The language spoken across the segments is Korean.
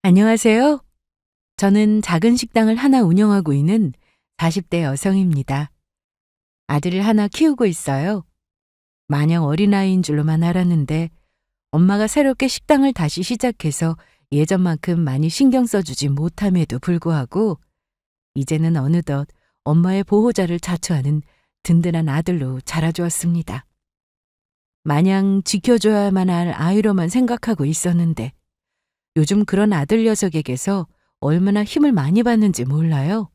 안녕하세요. 저는 작은 식당을 하나 운영하고 있는 40대 여성입니다. 아들을 하나 키우고 있어요. 마냥 어린아이인 줄로만 알았는데 엄마가 새롭게 식당을 다시 시작해서 예전만큼 많이 신경 써주지 못함에도 불구하고 이제는 어느덧 엄마의 보호자를 자처하는 든든한 아들로 자라주었습니다. 마냥 지켜줘야만 할 아이로만 생각하고 있었는데 요즘 그런 아들 녀석에게서 얼마나 힘을 많이 받는지 몰라요.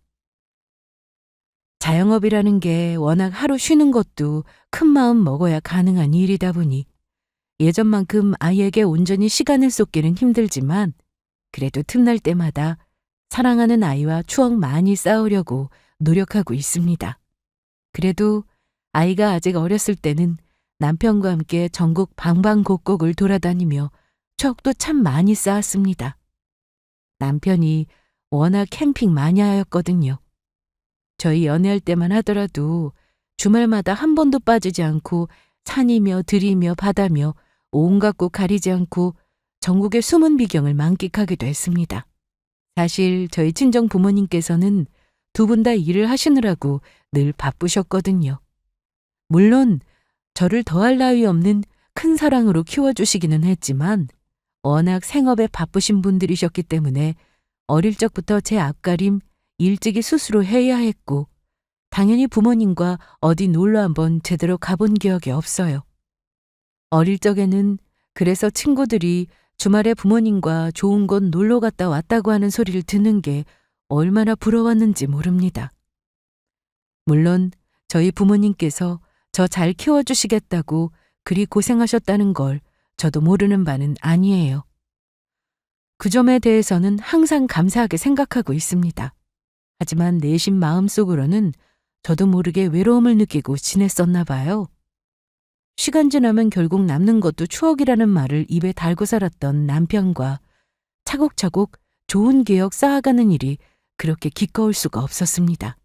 자영업이라는 게 워낙 하루 쉬는 것도 큰 마음 먹어야 가능한 일이다 보니 예전만큼 아이에게 온전히 시간을 쏟기는 힘들지만 그래도 틈날 때마다 사랑하는 아이와 추억 많이 쌓으려고 노력하고 있습니다. 그래도 아이가 아직 어렸을 때는 남편과 함께 전국 방방곡곡을 돌아다니며 추억도 참 많이 쌓았습니다. 남편이 워낙 캠핑 마니아였거든요. 저희 연애할 때만 하더라도 주말마다 한 번도 빠지지 않고 산이며 들이며 바다며 온갖 곳 가리지 않고 전국의 숨은 비경을 만끽하기도 했습니다. 사실 저희 친정 부모님께서는 두 분 다 일을 하시느라고 늘 바쁘셨거든요. 물론 저를 더할 나위 없는 큰 사랑으로 키워주시기는 했지만 워낙 생업에 바쁘신 분들이셨기 때문에 어릴 적부터 제 앞가림 일찍이 스스로 해야 했고 당연히 부모님과 어디 놀러 한번 제대로 가본 기억이 없어요. 어릴 적에는 그래서 친구들이 주말에 부모님과 좋은 곳 놀러 갔다 왔다고 하는 소리를 듣는 게 얼마나 부러웠는지 모릅니다. 물론 저희 부모님께서 저 잘 키워주시겠다고 그리 고생하셨다는 걸 저도 모르는 바는 아니에요. 그 점에 대해서는 항상 감사하게 생각하고 있습니다. 하지만 내심 마음속으로는 저도 모르게 외로움을 느끼고 지냈었나 봐요. 시간 지나면 결국 남는 것도 추억이라는 말을 입에 달고 살았던 남편과 차곡차곡 좋은 기억 쌓아가는 일이 그렇게 기꺼울 수가 없었습니다.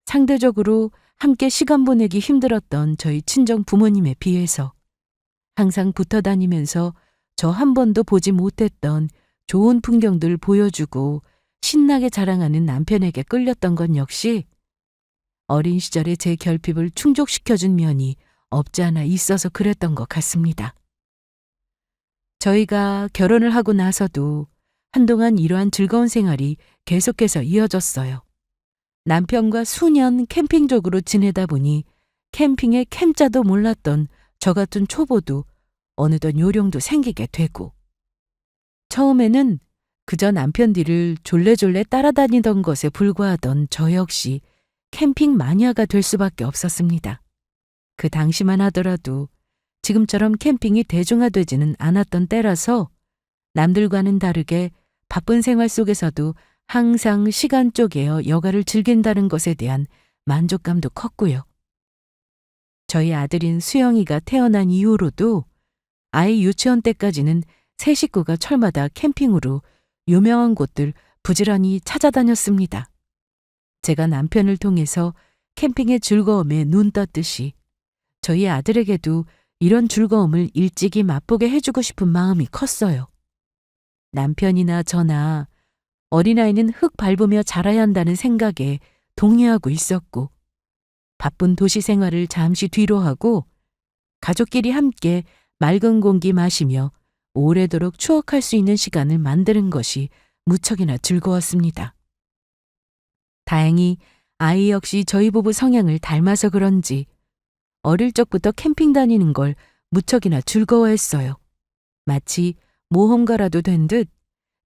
상대적으로 함께 시간 보내기 힘들었던 저희 친정 부모님에 비해서 항상 붙어 다니면서 저 한 번도 보지 못했던 좋은 풍경들 보여주고 신나게 자랑하는 남편에게 끌렸던 건 역시 어린 시절의 제 결핍을 충족시켜준 면이 없지 않아 있어서 그랬던 것 같습니다. 저희가 결혼을 하고 나서도 한동안 이러한 즐거운 생활이 계속해서 이어졌어요. 남편과 수년 캠핑족으로 지내다 보니 캠핑의 캠자도 몰랐던 저 같은 초보도 어느덧 요령도 생기게 되고 처음에는 그저 남편 뒤를 졸래졸래 따라다니던 것에 불과하던 저 역시 캠핑 마니아가 될 수밖에 없었습니다. 그 당시만 하더라도 지금처럼 캠핑이 대중화되지는 않았던 때라서 남들과는 다르게 바쁜 생활 속에서도 항상 시간 쪼개어 여가를 즐긴다는 것에 대한 만족감도 컸고요. 저희 아들인 수영이가 태어난 이후로도 아이 유치원 때까지는 세 식구가 철마다 캠핑으로 유명한 곳들 부지런히 찾아다녔습니다. 제가 남편을 통해서 캠핑의 즐거움에 눈 떴듯이 저희 아들에게도 이런 즐거움을 일찍이 맛보게 해주고 싶은 마음이 컸어요. 남편이나 저나 어린아이는 흙 밟으며 자라야 한다는 생각에 동의하고 있었고 바쁜 도시 생활을 잠시 뒤로 하고 가족끼리 함께 맑은 공기 마시며 오래도록 추억할 수 있는 시간을 만드는 것이 무척이나 즐거웠습니다. 다행히 아이 역시 저희 부부 성향을 닮아서 그런지 어릴 적부터 캠핑 다니는 걸 무척이나 즐거워했어요. 마치 모험가라도 된 듯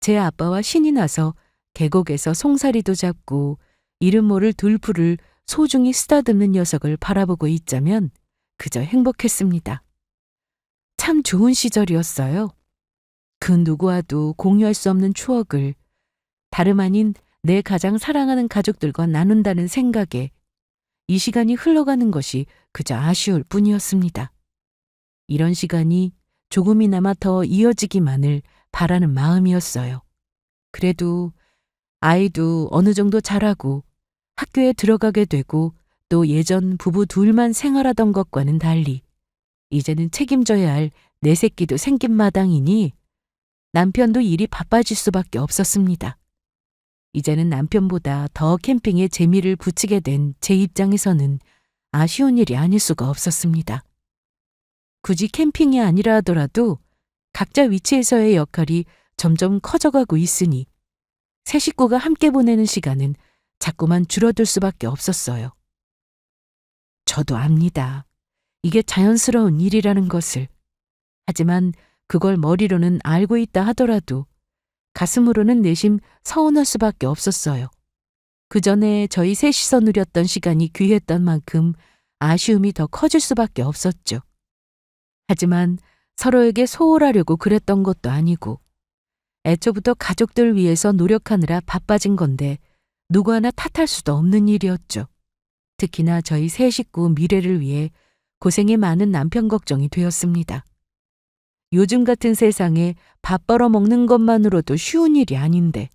제 아빠와 신이 나서 계곡에서 송사리도 잡고 이름 모를 들풀을 소중히 쓰다듬는 녀석을 바라보고 있자면 그저 행복했습니다. 참 좋은 시절이었어요. 그 누구와도 공유할 수 없는 추억을 다름 아닌 내 가장 사랑하는 가족들과 나눈다는 생각에 이 시간이 흘러가는 것이 그저 아쉬울 뿐이었습니다. 이런 시간이 조금이나마 더 이어지기만을 바라는 마음이었어요. 그래도 아이도 어느 정도 자라고 학교에 들어가게 되고 또 예전 부부 둘만 생활하던 것과는 달리 이제는 책임져야 할 내 새끼도 생긴 마당이니 남편도 일이 바빠질 수밖에 없었습니다. 이제는 남편보다 더 캠핑에 재미를 붙이게 된 제 입장에서는 아쉬운 일이 아닐 수가 없었습니다. 굳이 캠핑이 아니라 하더라도 각자 위치에서의 역할이 점점 커져가고 있으니 세 식구가 함께 보내는 시간은 자꾸만 줄어들 수밖에 없었어요. 저도 압니다. 이게 자연스러운 일이라는 것을. 하지만 그걸 머리로는 알고 있다 하더라도 가슴으로는 내심 서운할 수밖에 없었어요. 그 전에 저희 셋이서 누렸던 시간이 귀했던 만큼 아쉬움이 더 커질 수밖에 없었죠. 하지만 서로에게 소홀하려고 그랬던 것도 아니고 애초부터 가족들 위해서 노력하느라 바빠진 건데 누구 하나 탓할 수도 없는 일이었죠. 특히나 저희 세 식구 미래를 위해 고생이 많은 남편 걱정이 되었습니다. 요즘 같은 세상에 밥 벌어 먹는 것만으로도 쉬운 일이 아닌데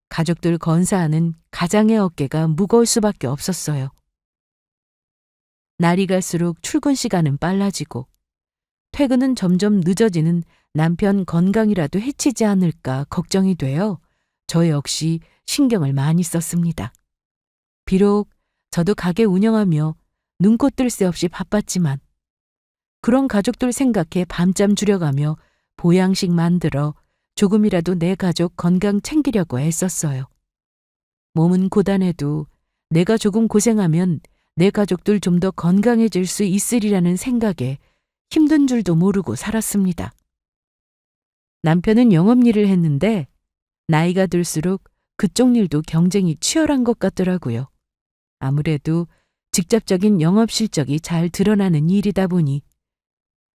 가족들 건사하는 가장의 어깨가 무거울 수밖에 없었어요. 날이 갈수록 출근 시간은 빨라지고 퇴근은 점점 늦어지는 남편 건강이라도 해치지 않을까 걱정이 되어 저 역시 신경을 많이 썼습니다. 비록 저도 가게 운영하며 눈코 뜰 새 없이 바빴지만 그런 가족들 생각해 밤잠 줄여가며 보양식 만들어 조금이라도 내 가족 건강 챙기려고 애썼어요. 몸은 고단해도 내가 조금 고생하면 내 가족들 좀 더 건강해질 수 있으리라는 생각에 힘든 줄도 모르고 살았습니다. 남편은 영업일을 했는데 나이가 들수록 그쪽 일도 경쟁이 치열한 것 같더라고요. 아무래도 직접적인 영업 실적이 잘 드러나는 일이다 보니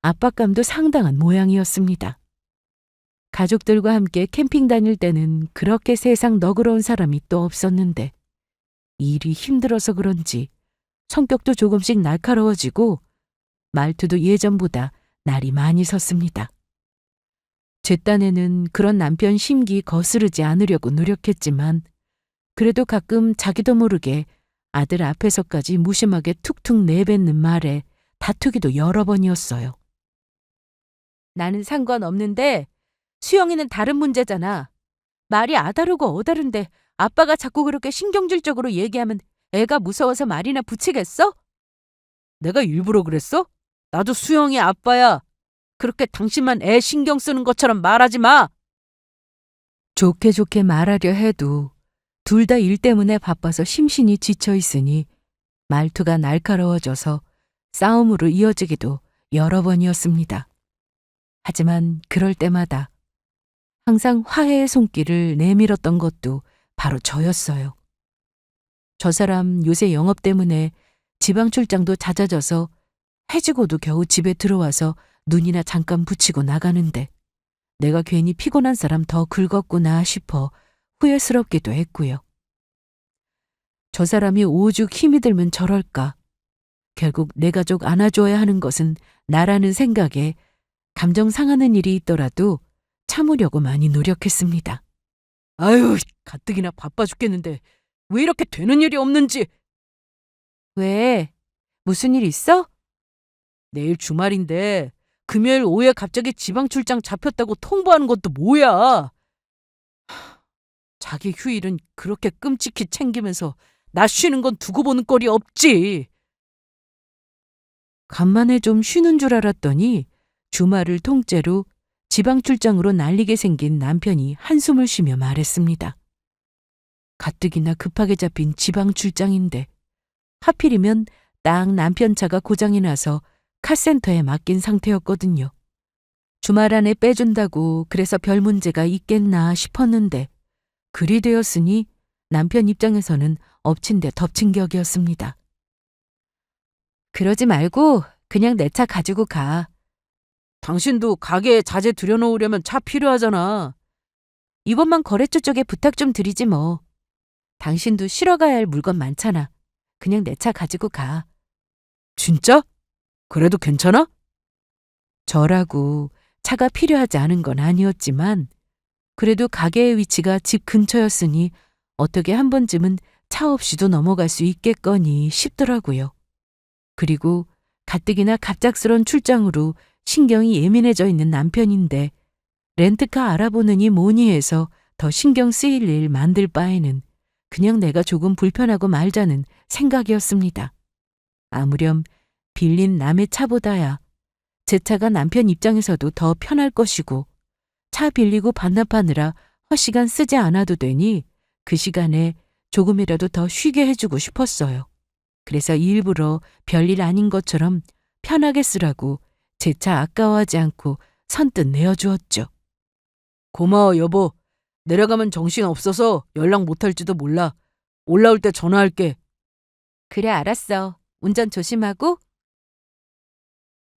압박감도 상당한 모양이었습니다. 가족들과 함께 캠핑 다닐 때는 그렇게 세상 너그러운 사람이 또 없었는데 일이 힘들어서 그런지 성격도 조금씩 날카로워지고 말투도 예전보다 날이 많이 섰습니다. 제 딴에는 그런 남편 심기 거스르지 않으려고 노력했지만 그래도 가끔 자기도 모르게 아들 앞에서까지 무심하게 툭툭 내뱉는 말에 다투기도 여러 번이었어요. 나는 상관없는데 수영이는 다른 문제잖아. 말이 아다르고 어다른데 아빠가 자꾸 그렇게 신경질적으로 얘기하면 애가 무서워서 말이나 붙이겠어? 내가 일부러 그랬어? 나도 수영이 아빠야. 그렇게 당신만 애 신경 쓰는 것처럼 말하지 마. 좋게 좋게 말하려 해도 둘 다 일 때문에 바빠서 심신이 지쳐 있으니 말투가 날카로워져서 싸움으로 이어지기도 여러 번이었습니다. 하지만 그럴 때마다 항상 화해의 손길을 내밀었던 것도 바로 저였어요. 저 사람 요새 영업 때문에 지방 출장도 잦아져서 해지고도 겨우 집에 들어와서 눈이나 잠깐 붙이고 나가는데 내가 괜히 피곤한 사람 더 긁었구나 싶어 후회스럽기도 했고요. 저 사람이 오죽 힘이 들면 저럴까. 결국 내 가족 안아줘야 하는 것은 나라는 생각에 감정 상하는 일이 있더라도 참으려고 많이 노력했습니다. 아유, 가뜩이나 바빠 죽겠는데 왜 이렇게 되는 일이 없는지. 왜? 무슨 일 있어? 내일 주말인데 금요일 오후에 갑자기 지방 출장 잡혔다고 통보하는 것도 뭐야. 자기 휴일은 그렇게 끔찍히 챙기면서 나 쉬는 건 두고 보는 꼴이 없지. 간만에 좀 쉬는 줄 알았더니 주말을 통째로 지방 출장으로 날리게 생긴 남편이 한숨을 쉬며 말했습니다. 가뜩이나 급하게 잡힌 지방 출장인데 하필이면 딱 남편 차가 고장이 나서 카센터에 맡긴 상태였거든요. 주말 안에 빼준다고 그래서 별 문제가 있겠나 싶었는데 그리 되었으니 남편 입장에서는 엎친 데 덮친 격이었습니다. 그러지 말고 그냥 내 차 가지고 가. 당신도 가게에 자재 들여놓으려면 차 필요하잖아. 이번만 거래처 쪽에 부탁 좀 드리지 뭐. 당신도 실어 가야 할 물건 많잖아. 그냥 내 차 가지고 가. 진짜? 그래도 괜찮아? 저라고 차가 필요하지 않은 건 아니었지만 그래도 가게의 위치가 집 근처였으니 어떻게 한 번쯤은 차 없이도 넘어갈 수 있겠거니 싶더라고요. 그리고 가뜩이나 갑작스런 출장으로 신경이 예민해져 있는 남편인데 렌트카 알아보느니 뭐니 해서 더 신경 쓰일 일 만들 바에는 그냥 내가 조금 불편하고 말자는 생각이었습니다. 아무렴 빌린 남의 차보다야 제 차가 남편 입장에서도 더 편할 것이고 차 빌리고 반납하느라 헛시간 쓰지 않아도 되니 그 시간에 조금이라도 더 쉬게 해주고 싶었어요. 그래서 일부러 별일 아닌 것처럼 편하게 쓰라고 제 차 아까워하지 않고 선뜻 내어주었죠. 고마워 여보. 내려가면 정신 없어서 연락 못할지도 몰라. 올라올 때 전화할게. 그래 알았어. 운전 조심하고.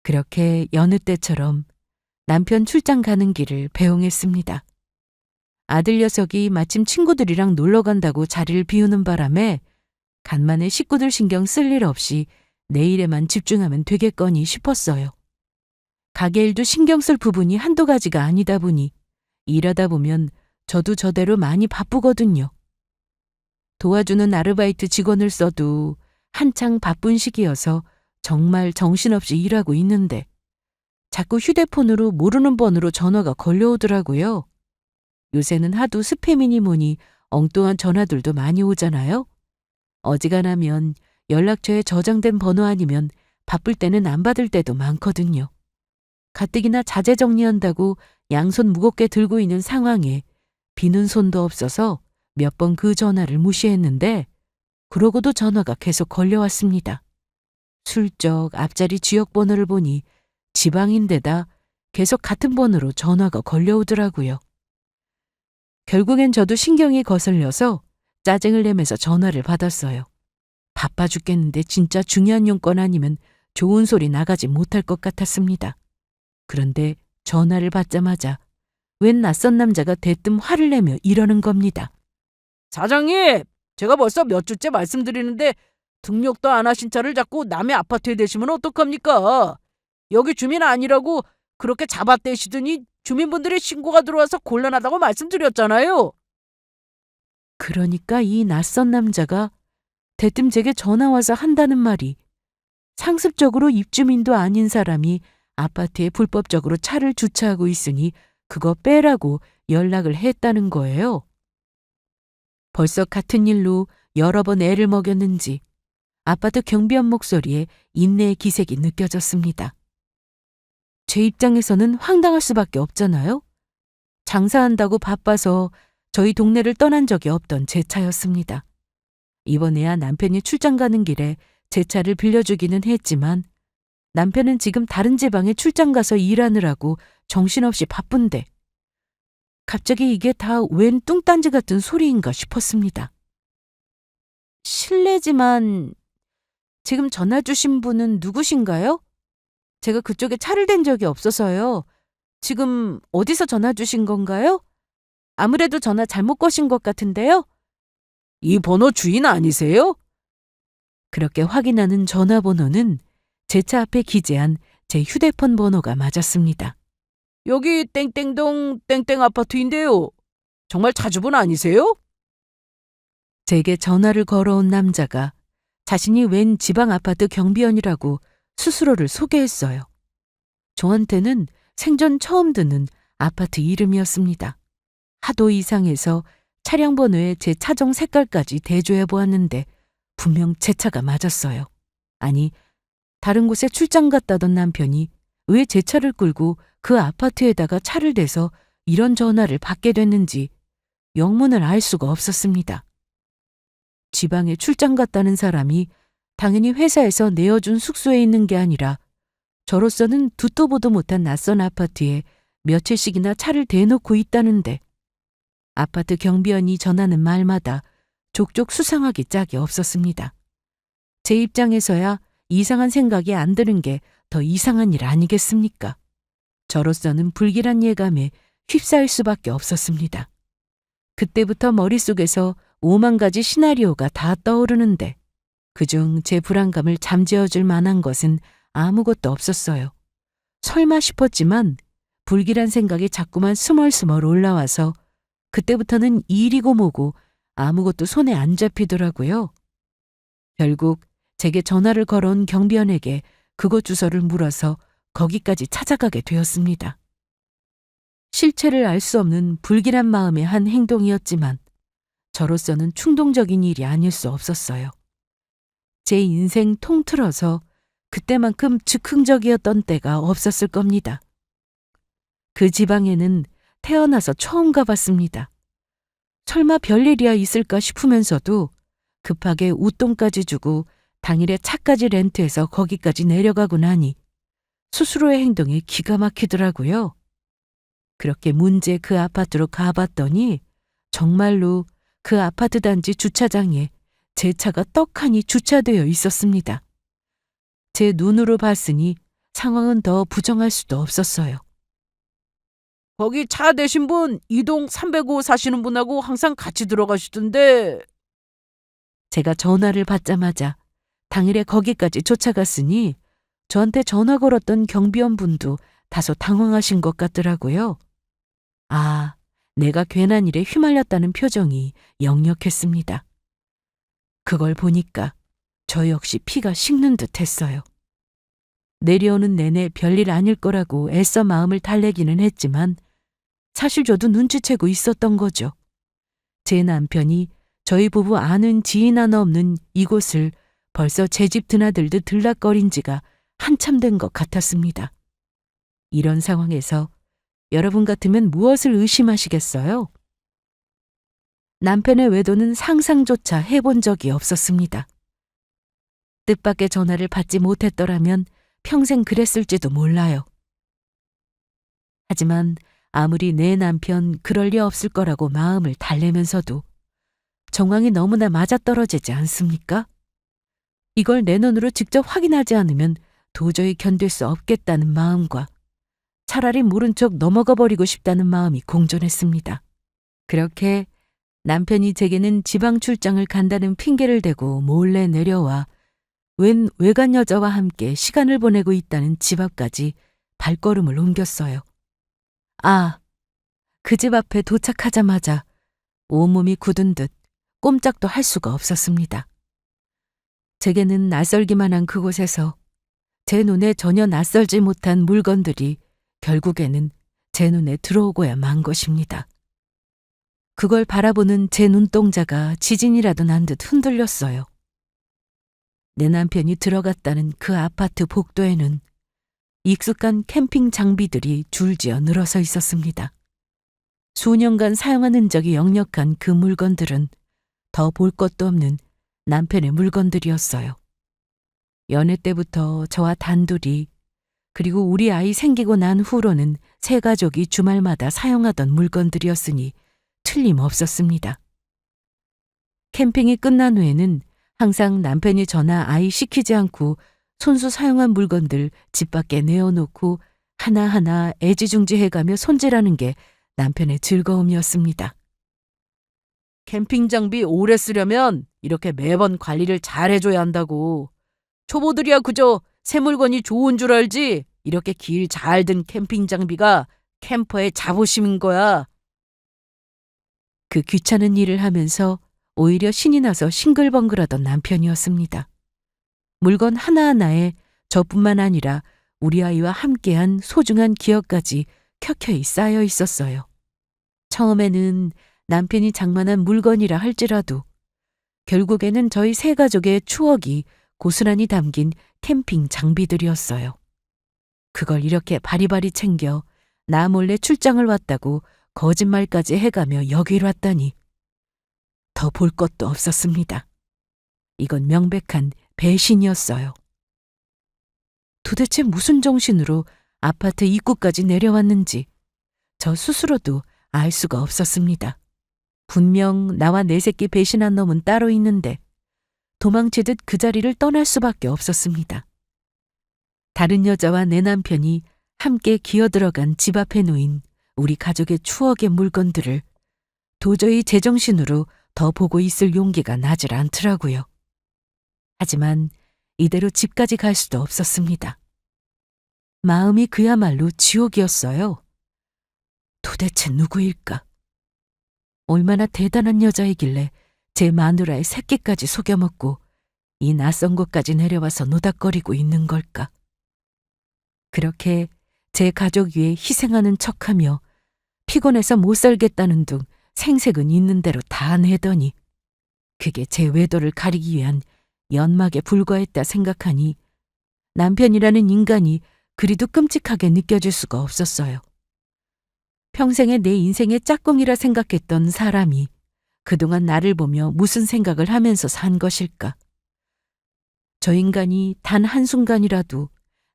그렇게 여느 때처럼 남편 출장 가는 길을 배웅했습니다. 아들 녀석이 마침 친구들이랑 놀러 간다고 자리를 비우는 바람에 간만에 식구들 신경 쓸 일 없이 내 일에만 집중하면 되겠거니 싶었어요. 가게 일도 신경 쓸 부분이 한두 가지가 아니다 보니 일하다 보면 저도 저대로 많이 바쁘거든요. 도와주는 아르바이트 직원을 써도 한창 바쁜 시기여서 정말 정신없이 일하고 있는데 자꾸 휴대폰으로 모르는 번호로 전화가 걸려오더라고요. 요새는 하도 스팸이니 뭐니 엉뚱한 전화들도 많이 오잖아요. 어지간하면 연락처에 저장된 번호 아니면 바쁠 때는 안 받을 때도 많거든요. 가뜩이나 자재 정리한다고 양손 무겁게 들고 있는 상황에 비는 손도 없어서 몇 번 그 전화를 무시했는데 그러고도 전화가 계속 걸려왔습니다. 슬쩍 앞자리 지역번호를 보니 지방인데다 계속 같은 번호로 전화가 걸려오더라고요. 결국엔 저도 신경이 거슬려서 짜증을 내면서 전화를 받았어요. 바빠 죽겠는데 진짜 중요한 용건 아니면 좋은 소리 나가지 못할 것 같았습니다. 그런데 전화를 받자마자 웬 낯선 남자가 대뜸 화를 내며 이러는 겁니다. 사장님, 제가 벌써 몇 주째 말씀드리는데 등록도 안 하신 차를 자꾸 남의 아파트에 대시면 어떡합니까? 여기 주민 아니라고 그렇게 잡아떼시더니 주민분들의 신고가 들어와서 곤란하다고 말씀드렸잖아요. 그러니까 이 낯선 남자가 대뜸 제게 전화와서 한다는 말이 상습적으로 입주민도 아닌 사람이 아파트에 불법적으로 차를 주차하고 있으니 그거 빼라고 연락을 했다는 거예요. 벌써 같은 일로 여러 번 애를 먹였는지 아파트 경비원 목소리에 인내의 기색이 느껴졌습니다. 제 입장에서는 황당할 수밖에 없잖아요. 장사한다고 바빠서 저희 동네를 떠난 적이 없던 제 차였습니다. 이번에야 남편이 출장 가는 길에 제 차를 빌려주기는 했지만 남편은 지금 다른 지방에 출장 가서 일하느라고 정신없이 바쁜데 갑자기 이게 다 웬 뚱딴지 같은 소리인가 싶었습니다. 실례지만 지금 전화 주신 분은 누구신가요? 제가 그쪽에 차를 댄 적이 없어서요. 지금 어디서 전화 주신 건가요? 아무래도 전화 잘못 거신 것 같은데요? 이 번호 주인 아니세요? 그렇게 확인하는 전화번호는 제 차 앞에 기재한 제 휴대폰 번호가 맞았습니다. 여기 땡땡동 땡땡 아파트인데요. 정말 차주분 아니세요? 제게 전화를 걸어온 남자가 자신이 웬 지방 아파트 경비원이라고 스스로를 소개했어요. 저한테는 생전 처음 듣는 아파트 이름이었습니다. 하도 이상해서 차량 번호에 제 차종 색깔까지 대조해 보았는데 분명 제 차가 맞았어요. 아니, 다른 곳에 출장 갔다던 남편이 왜 제 차를 끌고 그 아파트에다가 차를 대서 이런 전화를 받게 됐는지 영문을 알 수가 없었습니다. 지방에 출장 갔다는 사람이 당연히 회사에서 내어준 숙소에 있는 게 아니라 저로서는 듣도 보도 못한 낯선 아파트에 며칠씩이나 차를 대놓고 있다는데 아파트 경비원이 전하는 말마다 족족 수상하기 짝이 없었습니다. 제 입장에서야 이상한 생각이 안 드는 게 더 이상한 일 아니겠습니까? 저로서는 불길한 예감에 휩싸일 수밖에 없었습니다. 그때부터 머릿속에서 5만 가지 시나리오가 다 떠오르는데 그중 제 불안감을 잠재워줄 만한 것은 아무것도 없었어요. 설마 싶었지만 불길한 생각이 자꾸만 스멀스멀 올라와서 그때부터는 일이고 뭐고 아무것도 손에 안 잡히더라고요. 결국 제게 전화를 걸어온 경비원에게 그곳 주소를 물어서 거기까지 찾아가게 되었습니다. 실체를 알 수 없는 불길한 마음의 한 행동이었지만 저로서는 충동적인 일이 아닐 수 없었어요. 제 인생 통틀어서 그때만큼 즉흥적이었던 때가 없었을 겁니다. 그 지방에는 태어나서 처음 가봤습니다. 설마 별일이야 있을까 싶으면서도 급하게 웃돈까지 주고 당일에 차까지 렌트해서 거기까지 내려가고 나니 스스로의 행동이 기가 막히더라고요. 그렇게 문제 그 아파트로 가봤더니 정말로 그 아파트 단지 주차장에 제 차가 떡하니 주차되어 있었습니다. 제 눈으로 봤으니 상황은 더 부정할 수도 없었어요. 거기 차 대신 분 이동 305 사시는 분하고 항상 같이 들어가시던데. 제가 전화를 받자마자 당일에 거기까지 쫓아갔으니 저한테 전화 걸었던 경비원 분도 다소 당황하신 것 같더라고요. 아, 내가 괜한 일에 휘말렸다는 표정이 역력했습니다. 그걸 보니까 저 역시 피가 식는 듯 했어요. 내려오는 내내 별일 아닐 거라고 애써 마음을 달래기는 했지만 사실 저도 눈치채고 있었던 거죠. 제 남편이 저희 부부 아는 지인 하나 없는 이곳을 벌써 제 집 드나들듯 들락거린 지가 한참 된 것 같았습니다. 이런 상황에서 여러분 같으면 무엇을 의심하시겠어요? 남편의 외도는 상상조차 해본 적이 없었습니다. 뜻밖의 전화를 받지 못했더라면 평생 그랬을지도 몰라요. 하지만 아무리 내 남편 그럴 리 없을 거라고 마음을 달래면서도 정황이 너무나 맞아떨어지지 않습니까? 이걸 내 눈으로 직접 확인하지 않으면 도저히 견딜 수 없겠다는 마음과 차라리 모른 척 넘어가 버리고 싶다는 마음이 공존했습니다. 그렇게 남편이 제게는 지방 출장을 간다는 핑계를 대고 몰래 내려와 웬 외간 여자와 함께 시간을 보내고 있다는 집 앞까지 발걸음을 옮겼어요. 아, 그 집 앞에 도착하자마자 온몸이 굳은 듯 꼼짝도 할 수가 없었습니다. 제게는 낯설기만 한 그곳에서 제 눈에 전혀 낯설지 못한 물건들이 결국에는 제 눈에 들어오고야 만 것입니다. 그걸 바라보는 제 눈동자가 지진이라도 난 듯 흔들렸어요. 내 남편이 들어갔다는 그 아파트 복도에는 익숙한 캠핑 장비들이 줄지어 늘어서 있었습니다. 수년간 사용한 흔적이 역력한 그 물건들은 더 볼 것도 없는 남편의 물건들이었어요. 연애 때부터 저와 단둘이 그리고 우리 아이 생기고 난 후로는 세 가족이 주말마다 사용하던 물건들이었으니 틀림없었습니다. 캠핑이 끝난 후에는 항상 남편이 저나 아이 시키지 않고 손수 사용한 물건들 집 밖에 내어놓고 하나하나 애지중지해가며 손질하는 게 남편의 즐거움이었습니다. 캠핑 장비 오래 쓰려면 이렇게 매번 관리를 잘 해줘야 한다고. 초보들이야 그저 새 물건이 좋은 줄 알지 이렇게 길 잘 든 캠핑 장비가 캠퍼의 자부심인 거야. 그 귀찮은 일을 하면서 오히려 신이 나서 싱글벙글하던 남편이었습니다. 물건 하나하나에 저뿐만 아니라 우리 아이와 함께한 소중한 기억까지 켜켜이 쌓여 있었어요. 처음에는 남편이 장만한 물건이라 할지라도 결국에는 저희 세 가족의 추억이 고스란히 담긴 캠핑 장비들이었어요. 그걸 이렇게 바리바리 챙겨 나 몰래 출장을 왔다고 거짓말까지 해가며 여길 왔다니 더 볼 것도 없었습니다. 이건 명백한 배신이었어요. 도대체 무슨 정신으로 아파트 입구까지 내려왔는지 저 스스로도 알 수가 없었습니다. 분명 나와 내 새끼 배신한 놈은 따로 있는데 도망치듯 그 자리를 떠날 수밖에 없었습니다. 다른 여자와 내 남편이 함께 기어들어간 집 앞에 놓인 우리 가족의 추억의 물건들을 도저히 제정신으로 더 보고 있을 용기가 나질 않더라고요. 하지만 이대로 집까지 갈 수도 없었습니다. 마음이 그야말로 지옥이었어요. 도대체 누구일까? 얼마나 대단한 여자이길래 제 마누라의 새끼까지 속여먹고 이 낯선 곳까지 내려와서 노닥거리고 있는 걸까? 그렇게 제 가족 위에 희생하는 척하며 피곤해서 못 살겠다는 둥 생색은 있는 대로 다 내더니 그게 제 외도를 가리기 위한 연막에 불과했다 생각하니 남편이라는 인간이 그리도 끔찍하게 느껴질 수가 없었어요. 평생에 내 인생의 짝꿍이라 생각했던 사람이 그동안 나를 보며 무슨 생각을 하면서 산 것일까? 저 인간이 단 한순간이라도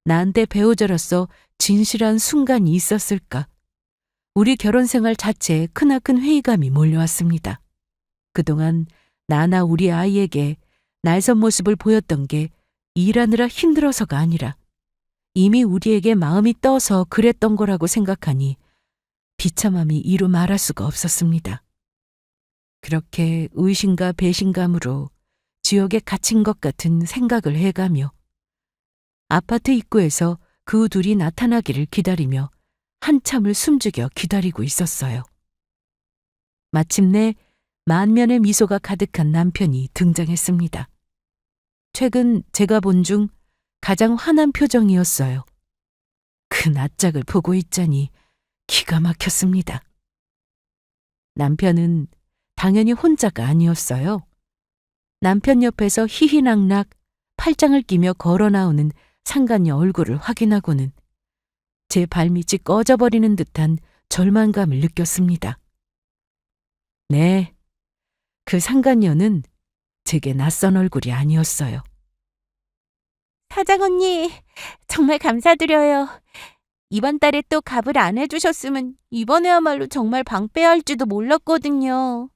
나한테 배우자로서 진실한 순간이 있었을까? 우리 결혼 생활 자체에 크나큰 회의감이 몰려왔습니다. 그동안 나나 우리 아이에게 날선 모습을 보였던 게 일하느라 힘들어서가 아니라 이미 우리에게 마음이 떠서 그랬던 거라고 생각하니 비참함이 이루 말할 수가 없었습니다. 그렇게 의심과 배신감으로 지옥에 갇힌 것 같은 생각을 해가며 아파트 입구에서 그 둘이 나타나기를 기다리며 한참을 숨죽여 기다리고 있었어요. 마침내 만면의 미소가 가득한 남편이 등장했습니다. 최근 제가 본 중 가장 환한 표정이었어요. 그 낯짝을 보고 있자니 기가 막혔습니다. 남편은 당연히 혼자가 아니었어요. 남편 옆에서 희희낙낙 팔짱을 끼며 걸어 나오는 상간녀 얼굴을 확인하고는 제 발밑이 꺼져버리는 듯한 절망감을 느꼈습니다. 네, 그 상간녀는 제게 낯선 얼굴이 아니었어요. 사장 언니, 정말 감사드려요. 이번 달에 또 값을 안 해주셨으면 이번에야말로 정말 방 빼야 할지도 몰랐거든요.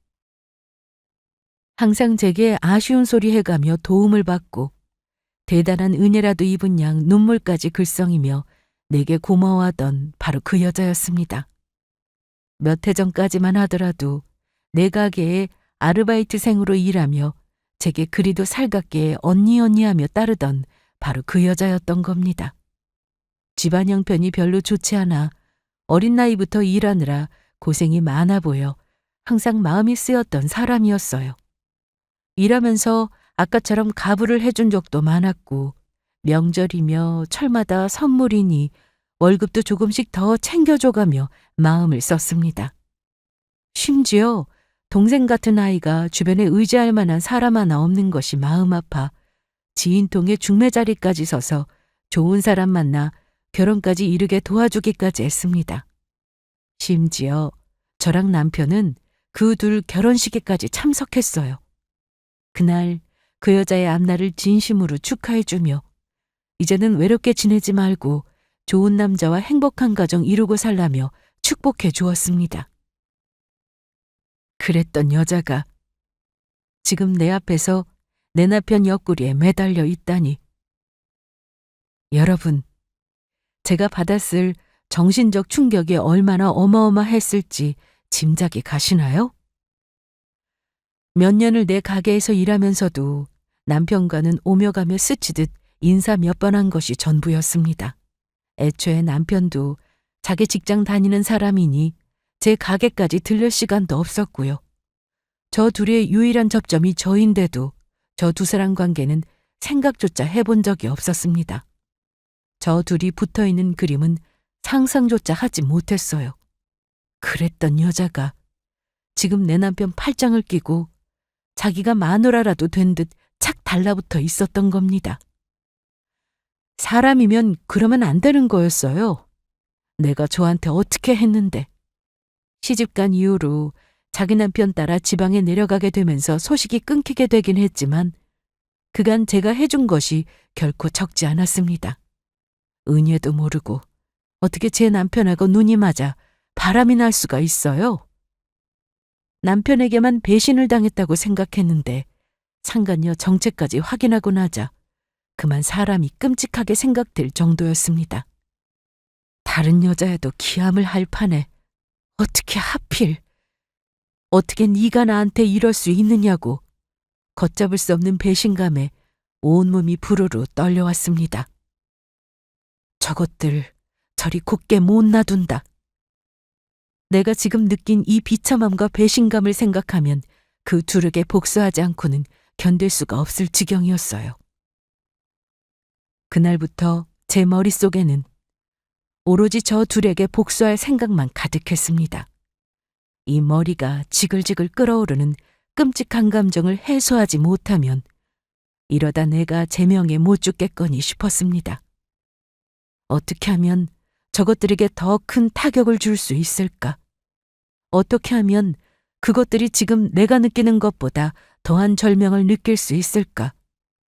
항상 제게 아쉬운 소리 해가며 도움을 받고 대단한 은혜라도 입은 양 눈물까지 글썽이며 내게 고마워하던 바로 그 여자였습니다. 몇 해 전까지만 하더라도 내 가게에 아르바이트생으로 일하며 제게 그리도 살갑게 언니 하며 따르던 바로 그 여자였던 겁니다. 집안 형편이 별로 좋지 않아 어린 나이부터 일하느라 고생이 많아 보여 항상 마음이 쓰였던 사람이었어요. 일하면서 아까처럼 가부를 해준 적도 많았고 명절이며 철마다 선물이니 월급도 조금씩 더 챙겨줘가며 마음을 썼습니다. 심지어 동생 같은 아이가 주변에 의지할 만한 사람 하나 없는 것이 마음 아파 지인통에 중매 자리까지 서서 좋은 사람 만나 결혼까지 이르게 도와주기까지 했습니다. 심지어 저랑 남편은 그 둘 결혼식에까지 참석했어요. 그날 그 여자의 앞날을 진심으로 축하해주며 이제는 외롭게 지내지 말고 좋은 남자와 행복한 가정 이루고 살라며 축복해 주었습니다. 그랬던 여자가 지금 내 앞에서 내 남편 옆구리에 매달려 있다니. 여러분, 제가 받았을 정신적 충격이 얼마나 어마어마했을지 짐작이 가시나요? 몇 년을 내 가게에서 일하면서도 남편과는 오며 가며 스치듯 인사 몇 번 한 것이 전부였습니다. 애초에 남편도 자기 직장 다니는 사람이니 제 가게까지 들릴 시간도 없었고요. 저 둘의 유일한 접점이 저인데도 저 두 사람 관계는 생각조차 해본 적이 없었습니다. 저 둘이 붙어있는 그림은 상상조차 하지 못했어요. 그랬던 여자가 지금 내 남편 팔짱을 끼고 자기가 마누라라도 된 듯 착 달라붙어 있었던 겁니다. 사람이면 그러면 안 되는 거였어요. 내가 저한테 어떻게 했는데. 시집간 이후로 자기 남편 따라 지방에 내려가게 되면서 소식이 끊기게 되긴 했지만 그간 제가 해준 것이 결코 적지 않았습니다. 은혜도 모르고 어떻게 제 남편하고 눈이 맞아 바람이 날 수가 있어요. 남편에게만 배신을 당했다고 생각했는데 상간녀 정체까지 확인하고 나자 그만 사람이 끔찍하게 생각될 정도였습니다. 다른 여자애도 기함을 할 판에 어떻게 하필, 어떻게 네가 나한테 이럴 수 있느냐고 걷잡을 수 없는 배신감에 온몸이 부르르 떨려왔습니다. 저것들 저리 곱게 못 놔둔다. 내가 지금 느낀 이 비참함과 배신감을 생각하면 그 둘에게 복수하지 않고는 견딜 수가 없을 지경이었어요. 그날부터 제 머릿속에는 오로지 저 둘에게 복수할 생각만 가득했습니다. 이 머리가 지글지글 끓어오르는 끔찍한 감정을 해소하지 못하면 이러다 내가 제명에 못 죽겠거니 싶었습니다. 어떻게 하면 저것들에게 더 큰 타격을 줄 수 있을까? 어떻게 하면 그것들이 지금 내가 느끼는 것보다 더한 절명을 느낄 수 있을까?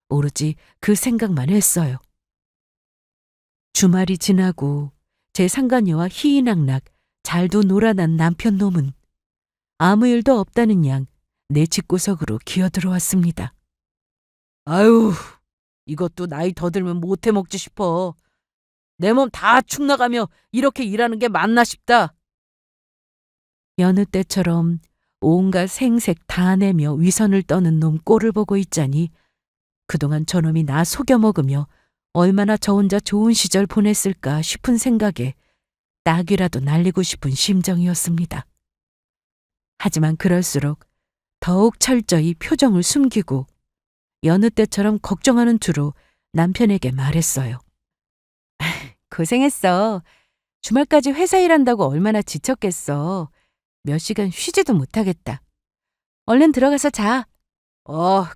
오로지 그 생각만 했어요. 주말이 지나고 제 상간녀와 희희낙낙 잘도 놀아난 남편 놈은 아무 일도 없다는 양 내 집구석으로 기어들어왔습니다. 아유, 이것도 나이 더 들면 못해 먹지 싶어. 내 몸 다 축 나가며 이렇게 일하는 게 맞나 싶다. 여느 때처럼 온갖 생색 다 내며 위선을 떠는 놈 꼴을 보고 있자니 그동안 저놈이 나 속여 먹으며 얼마나 저 혼자 좋은 시절 보냈을까 싶은 생각에 낙이라도 날리고 싶은 심정이었습니다. 하지만 그럴수록 더욱 철저히 표정을 숨기고 여느 때처럼 걱정하는 투로 남편에게 말했어요. 고생했어. 주말까지 회사 일한다고 얼마나 지쳤겠어. 몇 시간 쉬지도 못하겠다. 얼른 들어가서 자.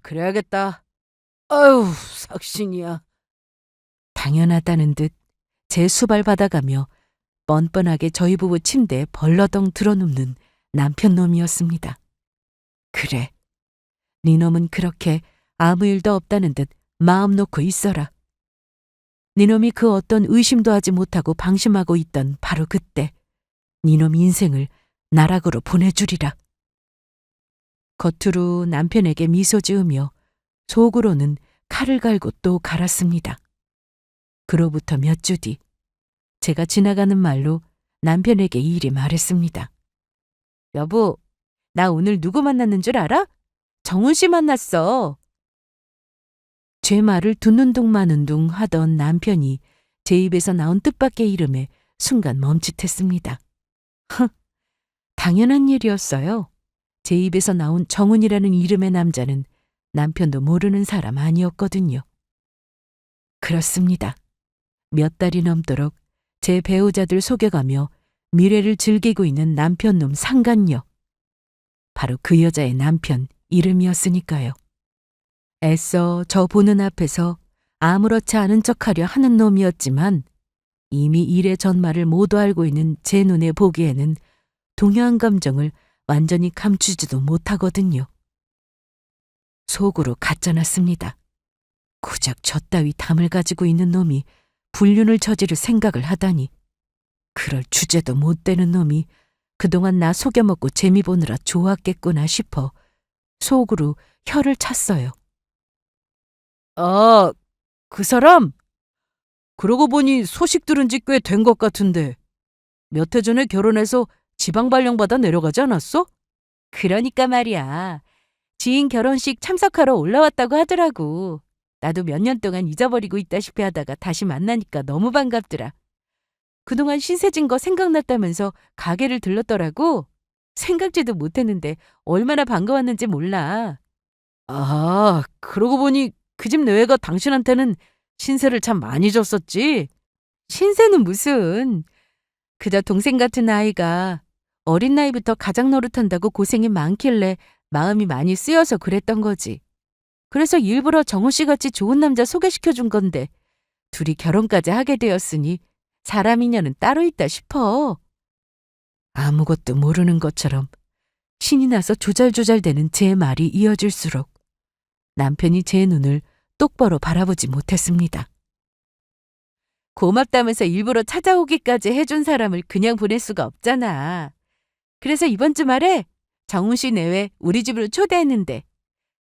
그래야겠다. 아유, 삭신이야. 당연하다는 듯 제 수발 받아가며 뻔뻔하게 저희 부부 침대에 벌러덩 들어눕는 남편 놈이었습니다. 그래, 네 놈은 그렇게 아무 일도 없다는 듯 마음 놓고 있어라. 네 놈이 그 어떤 의심도 하지 못하고 방심하고 있던 바로 그때 네 놈 인생을 나락으로 보내주리라. 겉으로 남편에게 미소 지으며 속으로는 칼을 갈고 또 갈았습니다. 그로부터 몇 주 뒤 제가 지나가는 말로 남편에게 이리 말했습니다. 여보, 나 오늘 누구 만났는 줄 알아? 정훈 씨 만났어. 제 말을 듣는 둥 마는 둥 하던 남편이 제 입에서 나온 뜻밖의 이름에 순간 멈칫했습니다. 당연한 일이었어요. 제 입에서 나온 정훈이라는 이름의 남자는 남편도 모르는 사람 아니었거든요. 그렇습니다. 몇 달이 넘도록 제 배우자들 속여가며 미래를 즐기고 있는 남편놈 상간녀. 바로 그 여자의 남편 이름이었으니까요. 애써 저 보는 앞에서 아무렇지 않은 척하려 하는 놈이었지만 이미 일의 전말을 모두 알고 있는 제 눈에 보기에는 동요한 감정을 완전히 감추지도 못하거든요. 속으로 가짜났습니다. 고작 저 따위 담을 가지고 있는 놈이 불륜을 저지를 생각을 하다니. 그럴 주제도 못 되는 놈이 그동안 나 속여먹고 재미 보느라 좋았겠구나 싶어 속으로 혀를 찼어요. 그 사람? 그러고 보니 소식 들은 지 꽤 된 것 같은데 몇 해 전에 결혼해서 지방 발령받아 내려가지 않았어? 그러니까 말이야. 지인 결혼식 참석하러 올라왔다고 하더라고. 나도 몇 년 동안 잊어버리고 있다시피 하다가 다시 만나니까 너무 반갑더라. 그동안 신세진 거 생각났다면서 가게를 들렀더라고. 생각지도 못했는데 얼마나 반가웠는지 몰라. 아, 그러고 보니 그 집 내외가 당신한테는 신세를 참 많이 줬었지. 신세는 무슨. 그저 동생 같은 아이가 어린 나이부터 가장 노릇한다고 고생이 많길래 마음이 많이 쓰여서 그랬던 거지. 그래서 일부러 정우 씨 같이 좋은 남자 소개시켜준 건데 둘이 결혼까지 하게 되었으니 사람 인연은 따로 있다 싶어. 아무것도 모르는 것처럼 신이 나서 조잘조잘대는 제 말이 이어질수록 남편이 제 눈을 똑바로 바라보지 못했습니다. 고맙다면서 일부러 찾아오기까지 해준 사람을 그냥 보낼 수가 없잖아. 그래서 이번 주말에 정훈 씨 내외 우리 집으로 초대했는데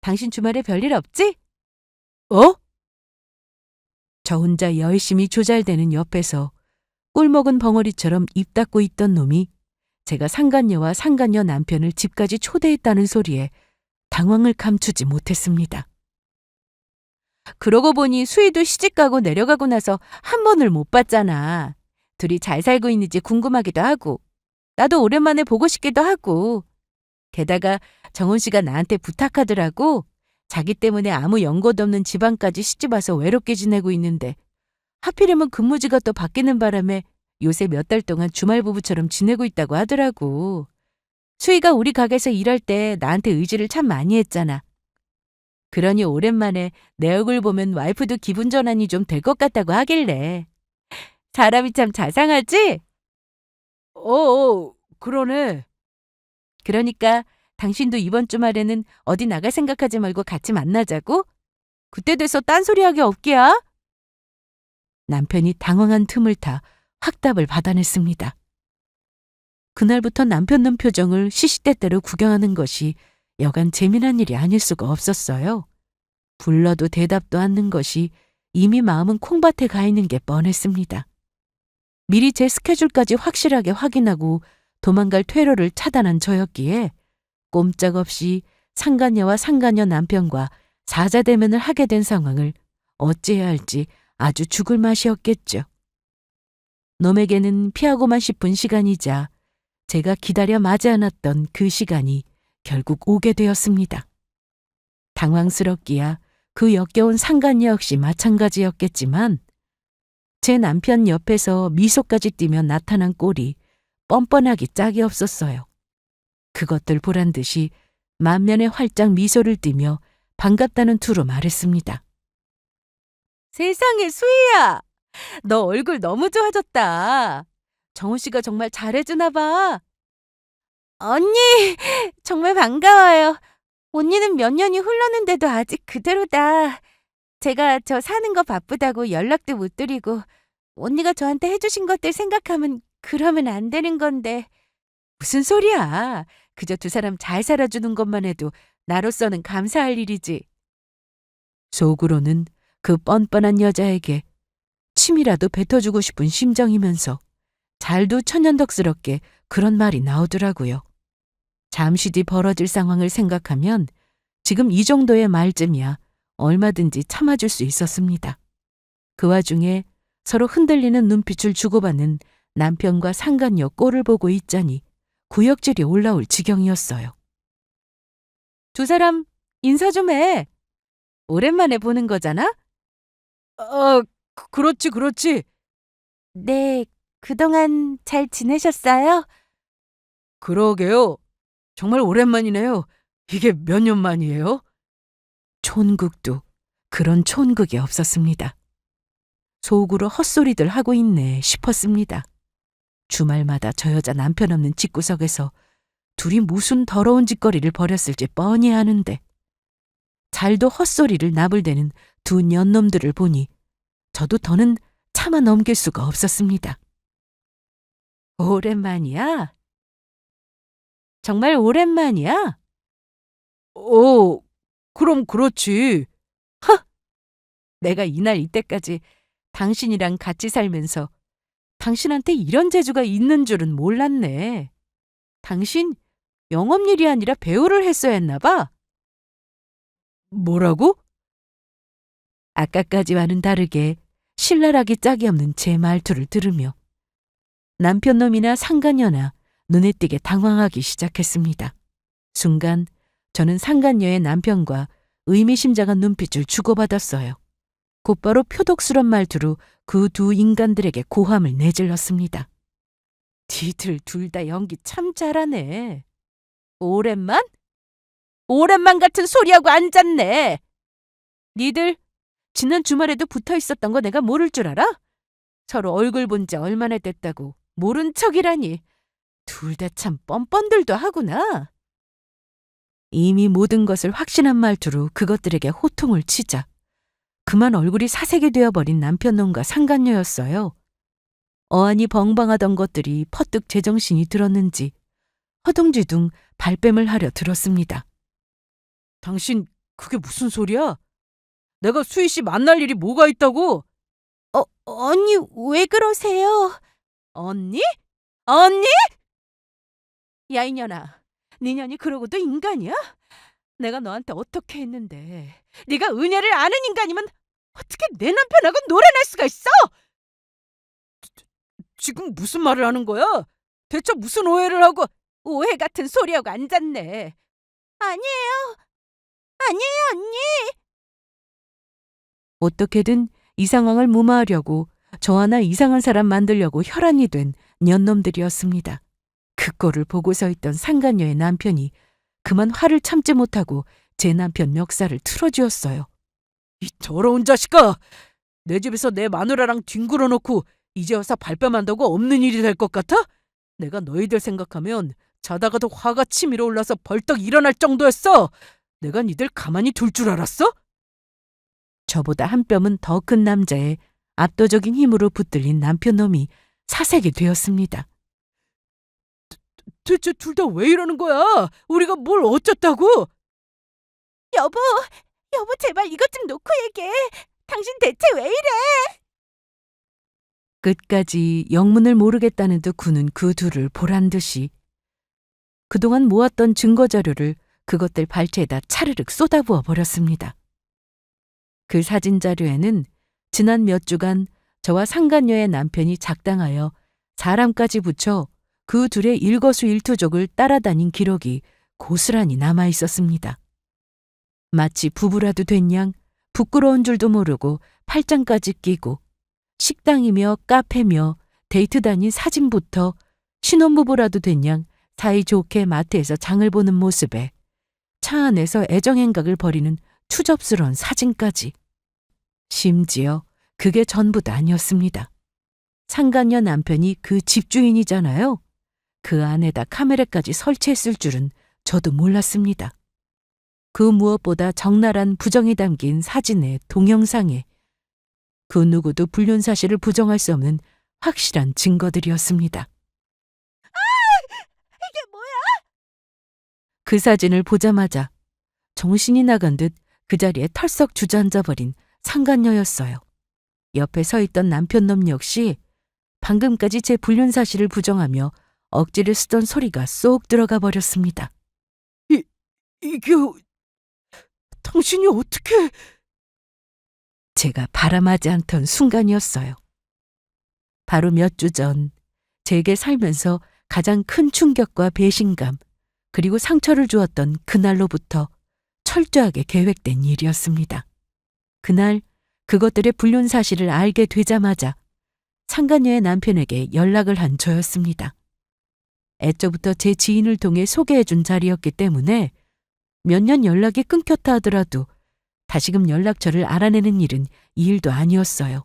당신 주말에 별일 없지? 저 혼자 열심히 조잘대는 옆에서 꿀먹은 벙어리처럼 입 닫고 있던 놈이 제가 상간녀와 상간녀 남편을 집까지 초대했다는 소리에 당황을 감추지 못했습니다. 그러고 보니 수희도 시집가고 내려가고 나서 한 번을 못 봤잖아. 둘이 잘 살고 있는지 궁금하기도 하고 나도 오랜만에 보고 싶기도 하고 게다가 정훈 씨가 나한테 부탁하더라고. 자기 때문에 아무 연고도 없는 집안까지 시집와서 외롭게 지내고 있는데 하필이면 근무지가 또 바뀌는 바람에 요새 몇 달 동안 주말 부부처럼 지내고 있다고 하더라고. 수희가 우리 가게에서 일할 때 나한테 의지를 참 많이 했잖아. 그러니 오랜만에 내 얼굴 보면 와이프도 기분 전환이 좀 될 것 같다고 하길래. 사람이 참 자상하지? 그러네. 그러니까 당신도 이번 주말에는 어디 나갈 생각하지 말고 같이 만나자고? 그때 돼서 딴소리하기 없기야? 남편이 당황한 틈을 타 확답을 받아냈습니다. 그날부터 남편 눈 표정을 시시때때로 구경하는 것이 여간 재미난 일이 아닐 수가 없었어요. 불러도 대답도 않는 것이 이미 마음은 콩밭에 가 있는 게 뻔했습니다. 미리 제 스케줄까지 확실하게 확인하고 도망갈 퇴로를 차단한 저였기에 꼼짝없이 상간녀와 상간녀 남편과 사자대면을 하게 된 상황을 어찌해야 할지 아주 죽을 맛이었겠죠. 놈에게는 피하고만 싶은 시간이자 제가 기다려 마지 않았던 그 시간이 결국 오게 되었습니다. 당황스럽기야 그 역겨운 상간녀 역시 마찬가지였겠지만 제 남편 옆에서 미소까지 띠며 나타난 꼴이 뻔뻔하기 짝이 없었어요. 그것들 보란 듯이 만면에 활짝 미소를 띠며 반갑다는 투로 말했습니다. 세상에 수희야, 너 얼굴 너무 좋아졌다. 정우 씨가 정말 잘해주나 봐. 언니, 정말 반가워요. 언니는 몇 년이 흘렀는데도 아직 그대로다. 제가 저 사는 거 바쁘다고 연락도 못 드리고 언니가 저한테 해주신 것들 생각하면 그러면 안 되는 건데. 무슨 소리야. 그저 두 사람 잘 살아주는 것만 해도 나로서는 감사할 일이지. 속으로는 그 뻔뻔한 여자에게 침이라도 뱉어주고 싶은 심정이면서 잘도 천연덕스럽게 그런 말이 나오더라고요. 잠시 뒤 벌어질 상황을 생각하면 지금 이 정도의 말쯤이야 얼마든지 참아줄 수 있었습니다. 그 와중에 서로 흔들리는 눈빛을 주고받는 남편과 상간녀 꼴을 보고 있자니 구역질이 올라올 지경이었어요. 두 사람 인사 좀 해. 오랜만에 보는 거잖아? 그렇지. 네, 그동안 잘 지내셨어요? 그러게요. 정말 오랜만이네요. 이게 몇 년 만이에요? 촌극도 그런 촌극이 없었습니다. 속으로 헛소리들 하고 있네 싶었습니다. 주말마다 저 여자 남편 없는 집구석에서 둘이 무슨 더러운 짓거리를 벌였을지 뻔히 아는데 잘도 헛소리를 나불대는 두 년놈들을 보니 저도 더는 참아 넘길 수가 없었습니다. 오랜만이야? 정말 오랜만이야? 그럼 그렇지. 내가 이날 이때까지 당신이랑 같이 살면서 당신한테 이런 재주가 있는 줄은 몰랐네. 당신 영업일이 아니라 배우를 했어야 했나 봐. 뭐라고? 아까까지와는 다르게 신랄하기 짝이 없는 제 말투를 들으며 남편놈이나 상간녀나 눈에 띄게 당황하기 시작했습니다. 순간 저는 상간녀의 남편과 의미심장한 눈빛을 주고받았어요. 곧바로 표독스런 말투로 그 두 인간들에게 고함을 내질렀습니다. 니들 둘 다 연기 참 잘하네. 오랜만? 오랜만 같은 소리하고 앉았네. 니들 지난 주말에도 붙어 있었던 거 내가 모를 줄 알아? 서로 얼굴 본 지 얼마나 됐다고 모른 척이라니. 둘 다 참 뻔뻔들도 하구나. 이미 모든 것을 확신한 말투로 그것들에게 호통을 치자 그만 얼굴이 사색이 되어버린 남편놈과 상간녀였어요. 어안이 벙벙하던 것들이 퍼뜩 제정신이 들었는지 허둥지둥 발뺌을 하려 들었습니다. 당신 그게 무슨 소리야? 내가 수희 씨 만날 일이 뭐가 있다고? 언니, 왜 그러세요? 언니? 언니? 야 이년아, 네 년이 그러고도 인간이야? 내가 너한테 어떻게 했는데 네가 은혜를 아는 인간이면 어떻게 내 남편하고 놀아날 수가 있어? 지금 무슨 말을 하는 거야? 대체 무슨 오해를 하고 오해 같은 소리하고 앉았네. 아니에요, 언니. 어떻게든 이 상황을 무마하려고 저 하나 이상한 사람 만들려고 혈안이 된 년놈들이었습니다. 그 꼴을 보고 서 있던 상간녀의 남편이 그만 화를 참지 못하고 제 남편 멱살을 틀어쥐었어요. 이 더러운 자식아! 내 집에서 내 마누라랑 뒹굴어 놓고 이제 와서 발뺌한다고 없는 일이 될 것 같아? 내가 너희들 생각하면 자다가도 화가 치밀어 올라서 벌떡 일어날 정도였어. 내가 니들 가만히 둘 줄 알았어? 저보다 한 뼘은 더 큰 남자의 압도적인 힘으로 붙들린 남편놈이 사색이 되었습니다. 대체 둘 다 왜 이러는 거야? 우리가 뭘 어쩌다고? 여보, 여보 제발 이것 좀 놓고 얘기해. 당신 대체 왜 이래? 끝까지 영문을 모르겠다는 듯 구는 그 둘을 보란 듯이 그동안 모았던 증거 자료를 그것들 발치에다 차르륵 쏟아부어 버렸습니다. 그 사진 자료에는 지난 몇 주간 저와 상간녀의 남편이 작당하여 사람까지 붙여 그 둘의 일거수일투족을 따라다닌 기록이 고스란히 남아 있었습니다. 마치 부부라도 된 양 부끄러운 줄도 모르고 팔짱까지 끼고 식당이며 카페며 데이트 다닌 사진부터 신혼부부라도 된 양 사이좋게 마트에서 장을 보는 모습에 차 안에서 애정행각을 벌이는 추접스러운 사진까지. 심지어 그게 전부도 아니었습니다. 상간녀 남편이 그 집주인이잖아요. 그 안에다 카메라까지 설치했을 줄은 저도 몰랐습니다. 그 무엇보다 적나라한 부정이 담긴 사진의 동영상에 그 누구도 불륜 사실을 부정할 수 없는 확실한 증거들이었습니다. 이게 뭐야? 그 사진을 보자마자 정신이 나간 듯 그 자리에 털썩 주저앉아버린 상간녀였어요. 옆에 서 있던 남편놈 역시 방금까지 제 불륜 사실을 부정하며 억지를 쓰던 소리가 쏙 들어가 버렸습니다. 이게 당신이 어떻게... 제가 바람하지 않던 순간이었어요. 바로 몇 주 전 제게 살면서 가장 큰 충격과 배신감 그리고 상처를 주었던 그날로부터 철저하게 계획된 일이었습니다. 그날 그것들의 불륜 사실을 알게 되자마자 상간녀의 남편에게 연락을 한 저였습니다. 애초부터 제 지인을 통해 소개해준 자리였기 때문에 몇 년 연락이 끊겼다 하더라도 다시금 연락처를 알아내는 일은 이 일도 아니었어요.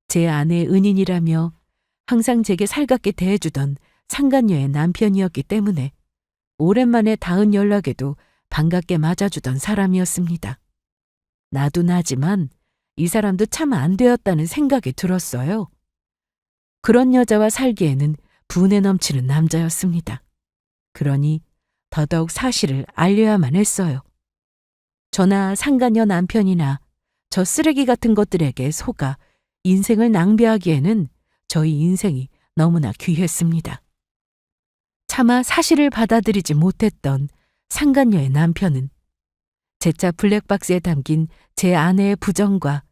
제 아내의 은인이라며 항상 제게 살갑게 대해주던 상간녀의 남편이었기 때문에 오랜만에 닿은 연락에도 반갑게 맞아주던 사람이었습니다. 나도 나지만 이 사람도 참 안 되었다는 생각이 들었어요. 그런 여자와 살기에는 분에 넘치는 남자였습니다. 그러니 더더욱 사실을 알려야만 했어요. 저나 상간녀 남편이나 저 쓰레기 같은 것들에게 속아 인생을 낭비하기에는 저희 인생이 너무나 귀했습니다. 차마 사실을 받아들이지 못했던 상간녀의 남편은 제 차 블랙박스에 담긴 제 아내의 부정과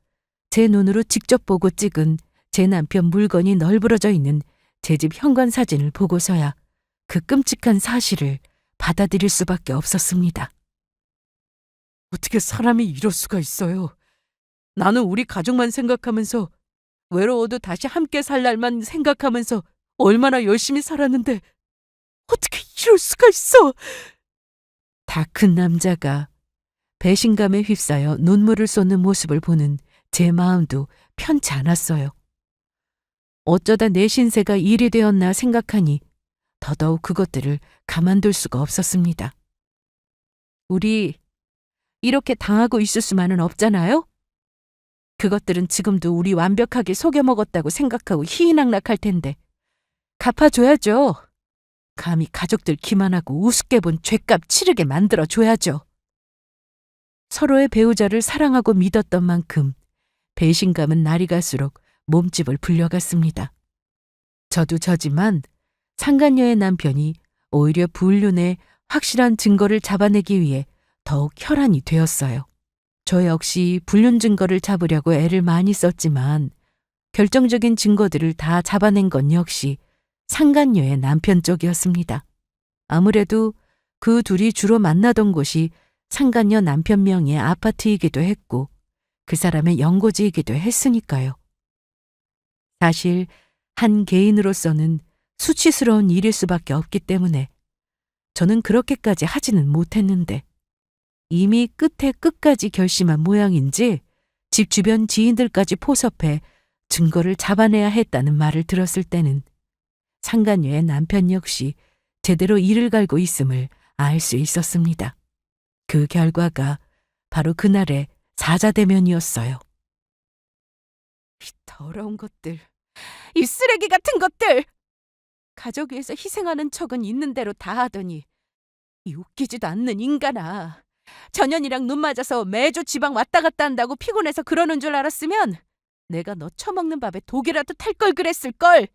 제 눈으로 직접 보고 찍은 제 남편 물건이 널브러져 있는 제 집 현관 사진을 보고서야 그 끔찍한 사실을 받아들일 수밖에 없었습니다. 어떻게 사람이 이럴 수가 있어요. 나는 우리 가족만 생각하면서 외로워도 다시 함께 살 날만 생각하면서 얼마나 열심히 살았는데 어떻게 이럴 수가 있어. 다 큰 남자가 배신감에 휩싸여 눈물을 쏟는 모습을 보는 제 마음도 편치 않았어요. 어쩌다 내 신세가 일이 되었나 생각하니 더더욱 그것들을 가만둘 수가 없었습니다. 우리 이렇게 당하고 있을 수만은 없잖아요? 그것들은 지금도 우리 완벽하게 속여먹었다고 생각하고 희희낙낙할 텐데 갚아줘야죠. 감히 가족들 기만하고 우습게 본 죗값 치르게 만들어줘야죠. 서로의 배우자를 사랑하고 믿었던 만큼 배신감은 날이 갈수록 몸집을 불려갔습니다. 저도 저지만 상간녀의 남편이 오히려 불륜의 확실한 증거를 잡아내기 위해 더욱 혈안이 되었어요. 저 역시 불륜 증거를 잡으려고 애를 많이 썼지만 결정적인 증거들을 다 잡아낸 건 역시 상간녀의 남편 쪽이었습니다. 아무래도 그 둘이 주로 만나던 곳이 상간녀 남편 명의의 아파트이기도 했고 그 사람의 연고지이기도 했으니까요. 사실 한 개인으로서는 수치스러운 일일 수밖에 없기 때문에 저는 그렇게까지 하지는 못했는데 이미 끝에 끝까지 결심한 모양인지 집 주변 지인들까지 포섭해 증거를 잡아내야 했다는 말을 들었을 때는 상간녀의 남편 역시 제대로 이를 갈고 있음을 알 수 있었습니다. 그 결과가 바로 그날의 사자대면이었어요. 이 더러운 것들, 이 쓰레기 같은 것들! 가족 위해서 희생하는 척은 있는 대로 다 하더니 이 웃기지도 않는 인간아. 전현이랑 눈 맞아서 매주 지방 왔다 갔다 한다고 피곤해서 그러는 줄 알았으면 내가 너 처먹는 밥에 독이라도 탈 걸 그랬을걸.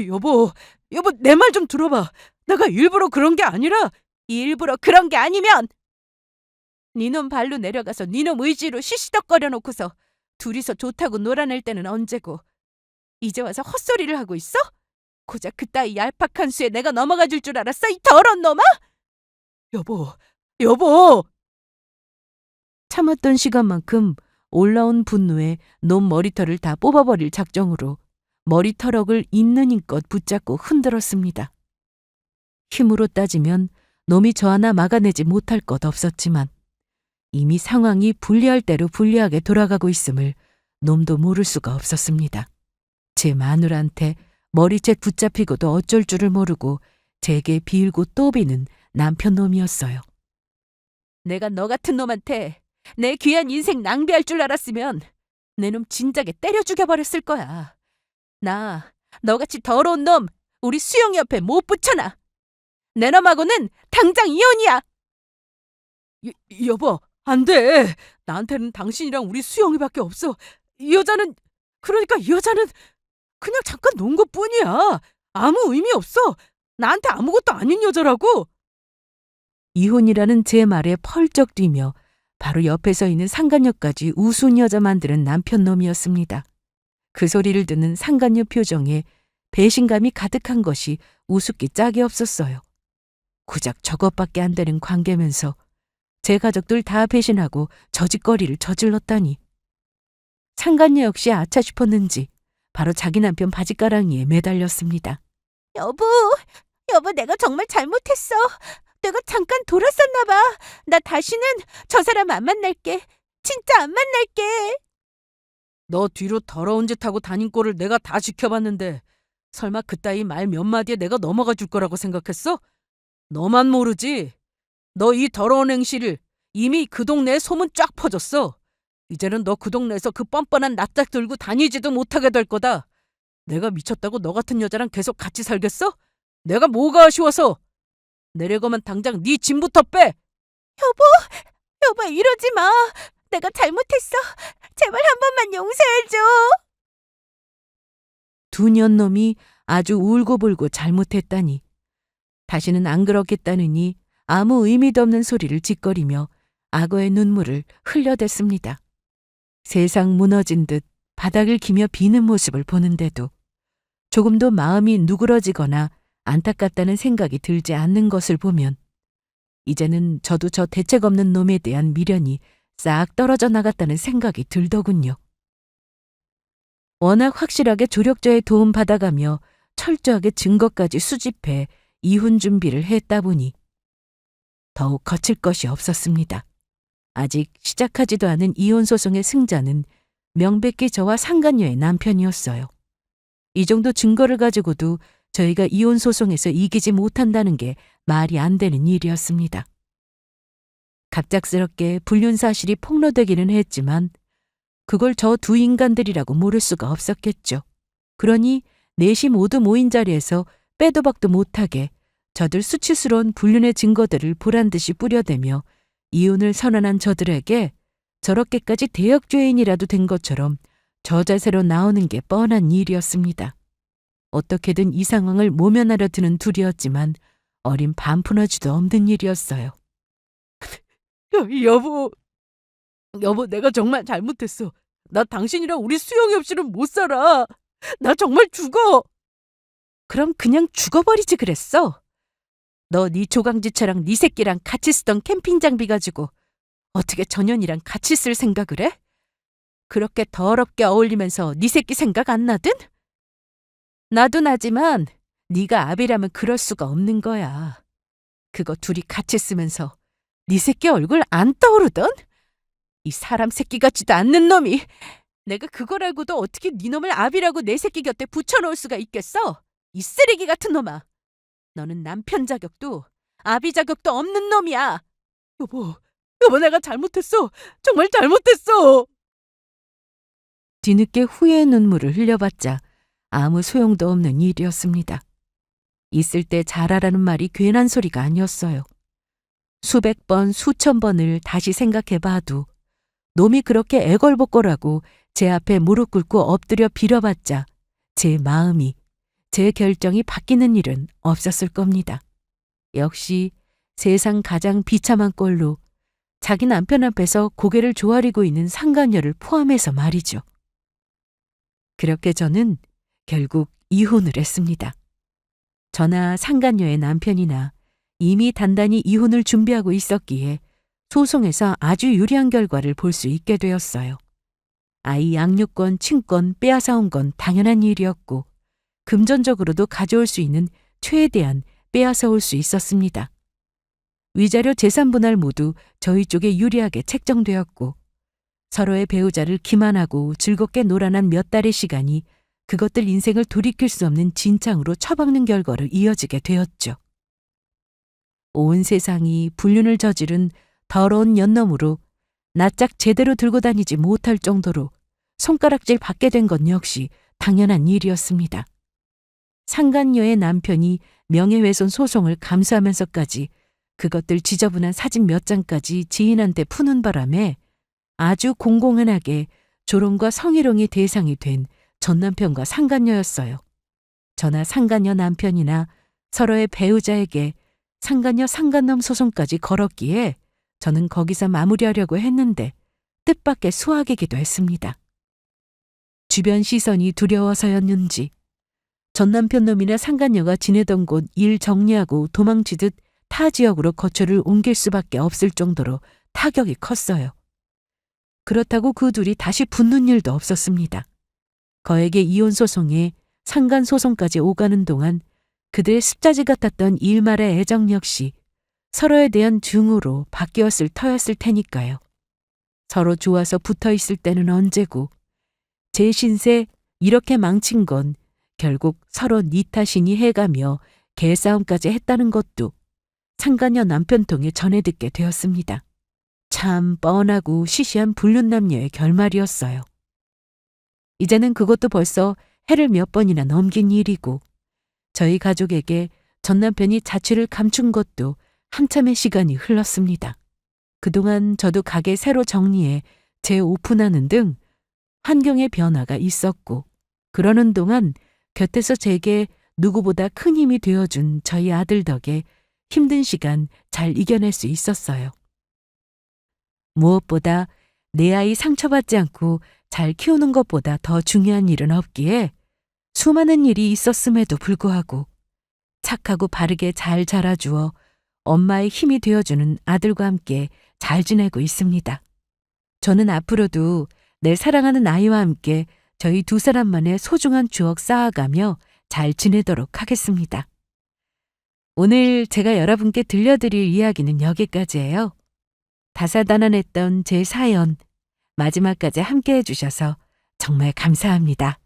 여보, 내 말 좀 들어봐. 내가 일부러 그런 게 아니라 일부러 그런 게 아니면 니놈 발로 내려가서 니놈 의지로 시시덕거려 놓고서 둘이서 좋다고 놀아낼 때는 언제고 이제 와서 헛소리를 하고 있어? 고작 그따위 얄팍한 수에 내가 넘어가 줄 줄 알았어? 이 더러운 놈아? 여보! 참았던 시간만큼 올라온 분노에 놈 머리털을 다 뽑아버릴 작정으로 머리털럭을 있는 힘껏 붙잡고 흔들었습니다. 힘으로 따지면 놈이 저 하나 막아내지 못할 것 없었지만 이미 상황이 불리할 대로 불리하게 돌아가고 있음을 놈도 모를 수가 없었습니다. 제 마누라한테 머리채 붙잡히고도 어쩔 줄을 모르고 제게 빌고 또 비는 남편 놈이었어요. 내가 너 같은 놈한테 내 귀한 인생 낭비할 줄 알았으면 내 놈 진작에 때려 죽여버렸을 거야. 나 너같이 더러운 놈 우리 수영이 옆에 못 붙여놔. 내 놈하고는 당장 이혼이야. 여보, 안 돼. 나한테는 당신이랑 우리 수영이밖에 없어. 이 여자는 그냥 잠깐 논 것뿐이야. 아무 의미 없어. 나한테 아무것도 아닌 여자라고. 이혼이라는 제 말에 펄쩍 뛰며 바로 옆에 서 있는 상간녀까지 우스운 여자 만드는 남편 놈이었습니다. 그 소리를 듣는 상간녀 표정에 배신감이 가득한 것이 우습기 짝이 없었어요. 고작 저것밖에 안 되는 관계면서 제 가족들 다 배신하고 저짓거리를 저질렀다니. 상간녀 역시 아차 싶었는지 바로 자기 남편 바지가랑이에 매달렸습니다. 여보, 내가 정말 잘못했어. 내가 잠깐 돌았었나 봐. 나 다시는 저 사람 안 만날게. 진짜 안 만날게. 너 뒤로 더러운 짓 하고 다닌 꼴을 내가 다 지켜봤는데 설마 그따위 말 몇 마디에 내가 넘어가 줄 거라고 생각했어? 너만 모르지. 너 이 더러운 행실을 이미 그 동네에 소문 쫙 퍼졌어. 이제는 너 그 동네에서 그 뻔뻔한 납작 들고 다니지도 못하게 될 거다. 내가 미쳤다고 너 같은 여자랑 계속 같이 살겠어? 내가 뭐가 아쉬워서. 내려가면 당장 네 짐부터 빼. 여보, 이러지 마. 내가 잘못했어. 제발 한 번만 용서해줘. 두 년놈이 아주 울고불고 잘못했다니. 다시는 안 그렇겠다느니 아무 의미도 없는 소리를 짓거리며 악어의 눈물을 흘려댔습니다. 세상 무너진 듯 바닥을 기며 비는 모습을 보는데도 조금도 마음이 누그러지거나 안타깝다는 생각이 들지 않는 것을 보면 이제는 저도 저 대책 없는 놈에 대한 미련이 싹 떨어져 나갔다는 생각이 들더군요. 워낙 확실하게 조력자의 도움 받아가며 철저하게 증거까지 수집해 이혼 준비를 했다 보니 더욱 거칠 것이 없었습니다. 아직 시작하지도 않은 이혼 소송의 승자는 명백히 저와 상간녀의 남편이었어요. 이 정도 증거를 가지고도 저희가 이혼 소송에서 이기지 못한다는 게 말이 안 되는 일이었습니다. 갑작스럽게 불륜 사실이 폭로되기는 했지만 그걸 저 두 인간들이라고 모를 수가 없었겠죠. 그러니 넷이 모두 모인 자리에서 빼도 박도 못하게 저들 수치스러운 불륜의 증거들을 보란듯이 뿌려대며 이혼을 선언한 저들에게 저렇게까지 대역죄인이라도 된 것처럼 저 자세로 나오는 게 뻔한 일이었습니다. 어떻게든 이 상황을 모면하려 드는 둘이었지만 어린 반푼어지도 없는 일이었어요. 여보, 내가 정말 잘못했어. 나 당신이랑 우리 수영이 없이는 못 살아. 나 정말 죽어. 그럼 그냥 죽어버리지 그랬어. 너 네 조강지처랑 네 새끼랑 같이 쓰던 캠핑 장비 가지고 어떻게 전현이랑 같이 쓸 생각을 해? 그렇게 더럽게 어울리면서 네 새끼 생각 안 나든? 나도 나지만 네가 아비라면 그럴 수가 없는 거야. 그거 둘이 같이 쓰면서 네 새끼 얼굴 안 떠오르던? 이 사람 새끼 같지도 않는 놈이. 내가 그걸 알고도 어떻게 네 놈을 아비라고 내 새끼 곁에 붙여놓을 수가 있겠어? 이 쓰레기 같은 놈아. 너는 남편 자격도 아비 자격도 없는 놈이야. 여보 내가 잘못했어. 정말 잘못했어. 뒤늦게 후회의 눈물을 흘려봤자 아무 소용도 없는 일이었습니다. 있을 때 잘하라는 말이 괜한 소리가 아니었어요. 수백 번, 수천 번을 다시 생각해봐도 놈이 그렇게 애걸복걸하고 제 앞에 무릎 꿇고 엎드려 빌어봤자 제 마음이, 제 결정이 바뀌는 일은 없었을 겁니다. 역시 세상 가장 비참한 꼴로 자기 남편 앞에서 고개를 조아리고 있는 상간녀를 포함해서 말이죠. 그렇게 저는 결국 이혼을 했습니다. 저나 상간녀의 남편이나 이미 단단히 이혼을 준비하고 있었기에 소송에서 아주 유리한 결과를 볼 수 있게 되었어요. 아이 양육권, 친권 빼앗아온 건 당연한 일이었고 금전적으로도 가져올 수 있는 최대한 빼앗아올 수 있었습니다. 위자료 재산 분할 모두 저희 쪽에 유리하게 책정되었고 서로의 배우자를 기만하고 즐겁게 놀아난 몇 달의 시간이 그것들 인생을 돌이킬 수 없는 진창으로 처박는 결과로 이어지게 되었죠. 온 세상이 불륜을 저지른 더러운 연놈으로 낯짝 제대로 들고 다니지 못할 정도로 손가락질 받게 된 건 역시 당연한 일이었습니다. 상간녀의 남편이 명예훼손 소송을 감수하면서까지 그것들 지저분한 사진 몇 장까지 지인한테 푸는 바람에 아주 공공연하게 조롱과 성희롱의 대상이 된 전 남편과 상간녀였어요. 저나 상간녀 남편이나 서로의 배우자에게 상간녀 상간남 소송까지 걸었기에 저는 거기서 마무리하려고 했는데 뜻밖의 수학이기도 했습니다. 주변 시선이 두려워서였는지 전 남편 놈이나 상간녀가 지내던 곳 일 정리하고 도망치듯 타 지역으로 거처를 옮길 수밖에 없을 정도로 타격이 컸어요. 그렇다고 그 둘이 다시 붙는 일도 없었습니다. 거액의 이혼 소송에 상간 소송까지 오가는 동안 그들의 습자지 같았던 일말의 애정 역시 서로에 대한 증오로 바뀌었을 터였을 테니까요. 서로 좋아서 붙어 있을 때는 언제고 제 신세 이렇게 망친 건 결국 서로 니 탓이니 해가며 개싸움까지 했다는 것도 상간녀 남편 통해 전해 듣게 되었습니다. 참 뻔하고 시시한 불륜남녀의 결말이었어요. 이제는 그것도 벌써 해를 몇 번이나 넘긴 일이고 저희 가족에게 전 남편이 자취를 감춘 것도 한참의 시간이 흘렀습니다. 그동안 저도 가게 새로 정리해 재오픈하는 등 환경의 변화가 있었고 그러는 동안 곁에서 제게 누구보다 큰 힘이 되어준 저희 아들 덕에 힘든 시간 잘 이겨낼 수 있었어요. 무엇보다 내 아이 상처받지 않고 잘 키우는 것보다 더 중요한 일은 없기에 수많은 일이 있었음에도 불구하고 착하고 바르게 잘 자라주어 엄마의 힘이 되어주는 아들과 함께 잘 지내고 있습니다. 저는 앞으로도 내 사랑하는 아이와 함께 저희 두 사람만의 소중한 추억 쌓아가며 잘 지내도록 하겠습니다. 오늘 제가 여러분께 들려드릴 이야기는 여기까지예요. 다사다난했던 제 사연, 마지막까지 함께 해주셔서 정말 감사합니다.